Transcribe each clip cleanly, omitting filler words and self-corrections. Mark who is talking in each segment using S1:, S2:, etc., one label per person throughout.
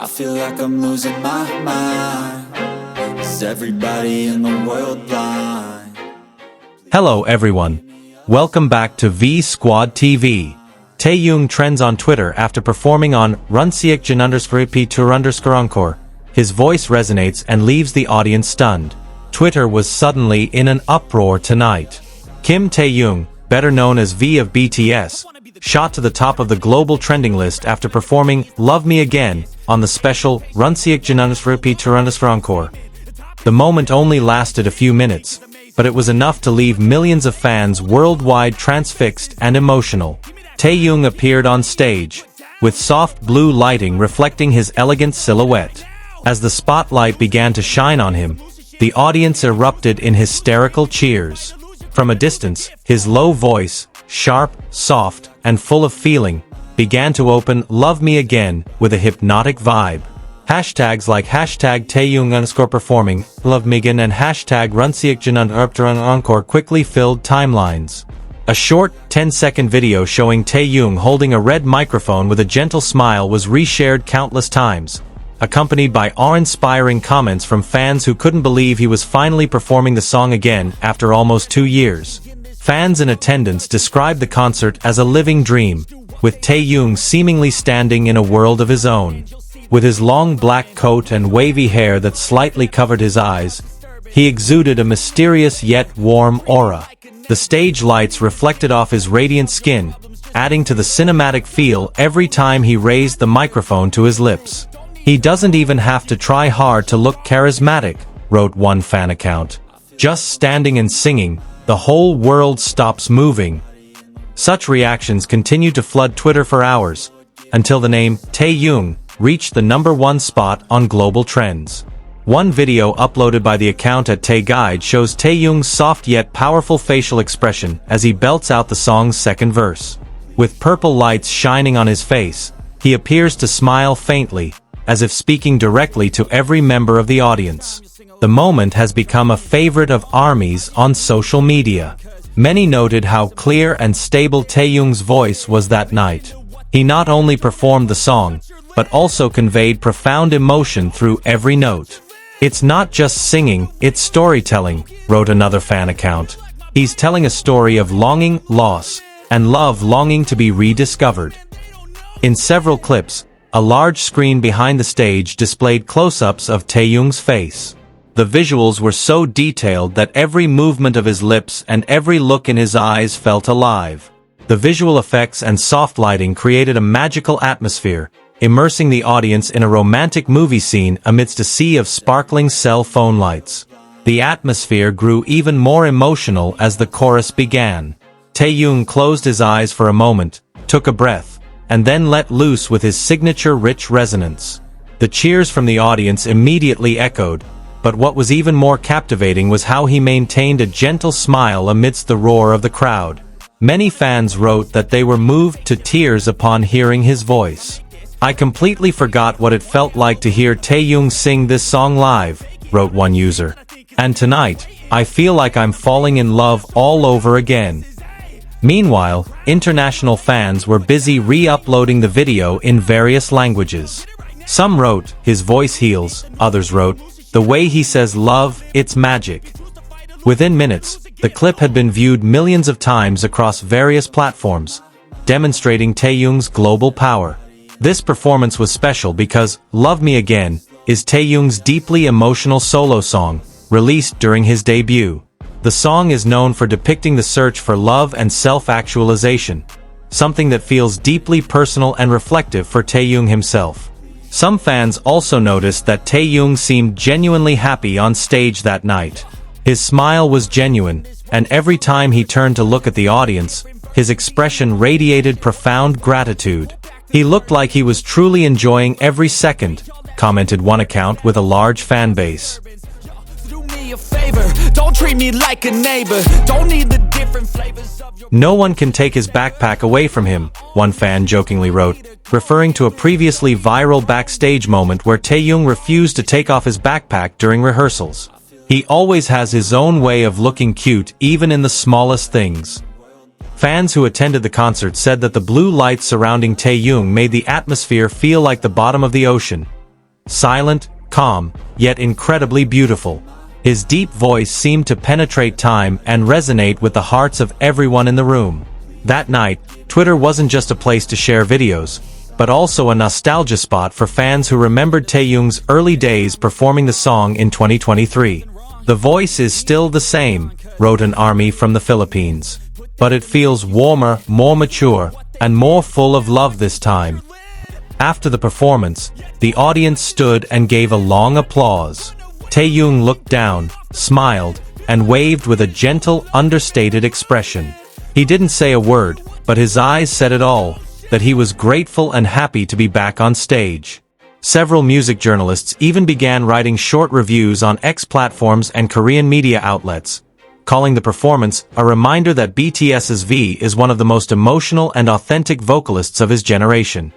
S1: I feel like I'm losing my mind. Is everybody in the world blind?
S2: Hello everyone. Welcome back to V Squad TV. Taehyung trends on Twitter after performing on _P2_encore. His voice resonates and leaves the audience stunned. Twitter was suddenly in an uproar tonight. Kim Taehyung, better known as V of BTS, shot to the top of the global trending list after performing Love Me Again on the special P2_encore. The moment only lasted a few minutes, but it was enough to leave millions of fans worldwide transfixed and emotional. Taehyung appeared on stage, with soft blue lighting reflecting his elegant silhouette. As the spotlight began to shine on him, the audience erupted in hysterical cheers. From a distance, his low voice, sharp, soft, and full of feeling, began to open Love Me Again with a hypnotic vibe. Hashtags like #Taehyung_performing, Love Me Again and #Encore quickly filled timelines. A short, 10-second video showing Taehyung holding a red microphone with a gentle smile was reshared countless times, accompanied by awe-inspiring comments from fans who couldn't believe he was finally performing the song again after almost 2 years. Fans in attendance described the concert as a living dream, with Taehyung seemingly standing in a world of his own. With his long black coat and wavy hair that slightly covered his eyes, he exuded a mysterious yet warm aura. The stage lights reflected off his radiant skin, adding to the cinematic feel every time he raised the microphone to his lips. "He doesn't even have to try hard to look charismatic," wrote one fan account. "Just standing and singing, the whole world stops moving." Such reactions continued to flood Twitter for hours, until the name Taehyung reached the #1 spot on global trends. One video uploaded by the account at Taeguide shows Taehyung's soft yet powerful facial expression as he belts out the song's second verse. With purple lights shining on his face, he appears to smile faintly, as if speaking directly to every member of the audience. The moment has become a favorite of armies on social media. Many noted how clear and stable Taehyung's voice was that night. He not only performed the song, but also conveyed profound emotion through every note. "It's not just singing, it's storytelling," wrote another fan account. "He's telling a story of longing, loss, and love longing to be rediscovered." In several clips, a large screen behind the stage displayed close-ups of Taehyung's face. The visuals were so detailed that every movement of his lips and every look in his eyes felt alive. The visual effects and soft lighting created a magical atmosphere, immersing the audience in a romantic movie scene amidst a sea of sparkling cell phone lights. The atmosphere grew even more emotional as the chorus began. Taehyung closed his eyes for a moment, took a breath, and then let loose with his signature rich resonance. The cheers from the audience immediately echoed, but what was even more captivating was how he maintained a gentle smile amidst the roar of the crowd. Many fans wrote that they were moved to tears upon hearing his voice. "I completely forgot what it felt like to hear Taehyung sing this song live," wrote one user. "And tonight, I feel like I'm falling in love all over again." Meanwhile, international fans were busy re-uploading the video in various languages. Some wrote, "His voice heals," others wrote, "The way he says love, it's magic." Within minutes, the clip had been viewed millions of times across various platforms, demonstrating Taehyung's global power. This performance was special because Love Me Again is Taehyung's deeply emotional solo song, released during his debut. The song is known for depicting the search for love and self-actualization, something that feels deeply personal and reflective for Taehyung himself. Some fans also noticed that Taehyung seemed genuinely happy on stage that night. His smile was genuine, and every time he turned to look at the audience, his expression radiated profound gratitude. "He looked like he was truly enjoying every second," commented one account with a large fan base. "No one can take his backpack away from him," one fan jokingly wrote, referring to a previously viral backstage moment where Taehyung refused to take off his backpack during rehearsals. "He always has his own way of looking cute even in the smallest things." Fans who attended the concert said that the blue lights surrounding Taehyung made the atmosphere feel like the bottom of the ocean, silent, calm, yet incredibly beautiful. His deep voice seemed to penetrate time and resonate with the hearts of everyone in the room. That night, Twitter wasn't just a place to share videos, but also a nostalgia spot for fans who remembered Taehyung's early days performing the song in 2023. "The voice is still the same," wrote an army from the Philippines. "But it feels warmer, more mature, and more full of love this time." After the performance, the audience stood and gave a long applause. Taehyung looked down, smiled, and waved with a gentle, understated expression. He didn't say a word, but his eyes said it all, that he was grateful and happy to be back on stage. Several music journalists even began writing short reviews on X platforms and Korean media outlets, calling the performance a reminder that BTS's V is one of the most emotional and authentic vocalists of his generation.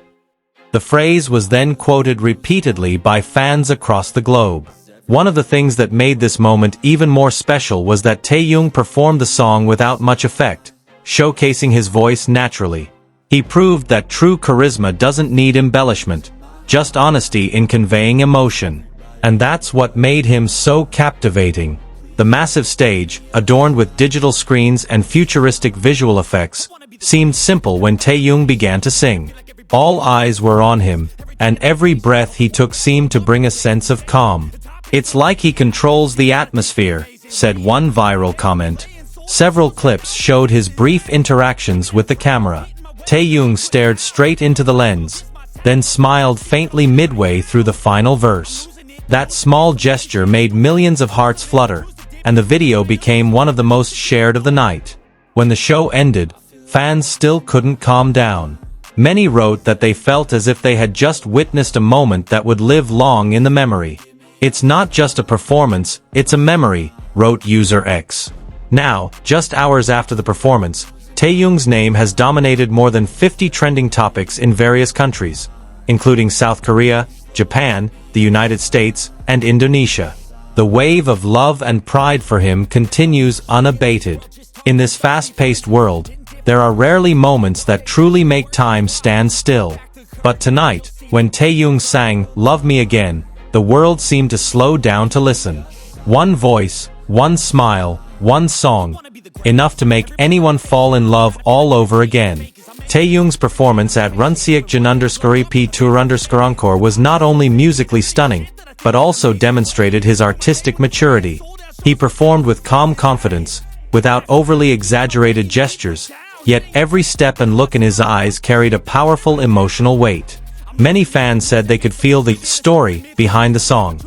S2: The phrase was then quoted repeatedly by fans across the globe. One of the things that made this moment even more special was that Taehyung performed the song without much effect, showcasing his voice naturally. He proved that true charisma doesn't need embellishment, just honesty in conveying emotion. And that's what made him so captivating. The massive stage, adorned with digital screens and futuristic visual effects, seemed simple when Taehyung began to sing. All eyes were on him, and every breath he took seemed to bring a sense of calm. "It's like he controls the atmosphere," said one viral comment. Several clips showed his brief interactions with the camera. Taehyung stared straight into the lens, then smiled faintly midway through the final verse. That small gesture made millions of hearts flutter, and the video became one of the most shared of the night. When the show ended, fans still couldn't calm down. Many wrote that they felt as if they had just witnessed a moment that would live long in the memory. "It's not just a performance, it's a memory," wrote user X. Now, just hours after the performance, Taehyung's name has dominated more than 50 trending topics in various countries, including South Korea, Japan, the United States, and Indonesia. The wave of love and pride for him continues unabated. In this fast-paced world, there are rarely moments that truly make time stand still. But tonight, when Taehyung sang "Love Me Again," the world seemed to slow down to listen. One voice, one smile, one song, enough to make anyone fall in love all over again. Taehyung's performance at Runsiek_EP2_Encore was not only musically stunning, but also demonstrated his artistic maturity. He performed with calm confidence, without overly exaggerated gestures, yet every step and look in his eyes carried a powerful emotional weight. Many fans said they could feel the story behind the song.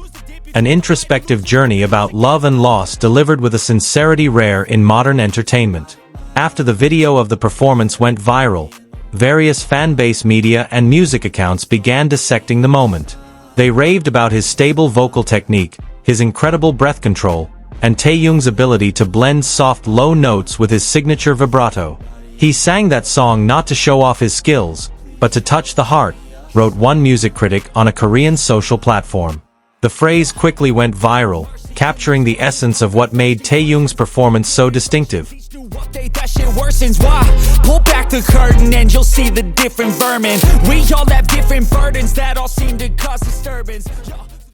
S2: An introspective journey about love and loss delivered with a sincerity rare in modern entertainment. After the video of the performance went viral, various fan-base media and music accounts began dissecting the moment. They raved about his stable vocal technique, his incredible breath control, and Taehyung's ability to blend soft low notes with his signature vibrato. "He sang that song not to show off his skills, but to touch the heart," wrote one music critic on a Korean social platform. The phrase quickly went viral, capturing the essence of what made Taehyung's performance so distinctive.
S3: That shit worsens, why? Pull back the curtain and you'll see the different vermin. We all have different burdens that all seem to cause disturbance.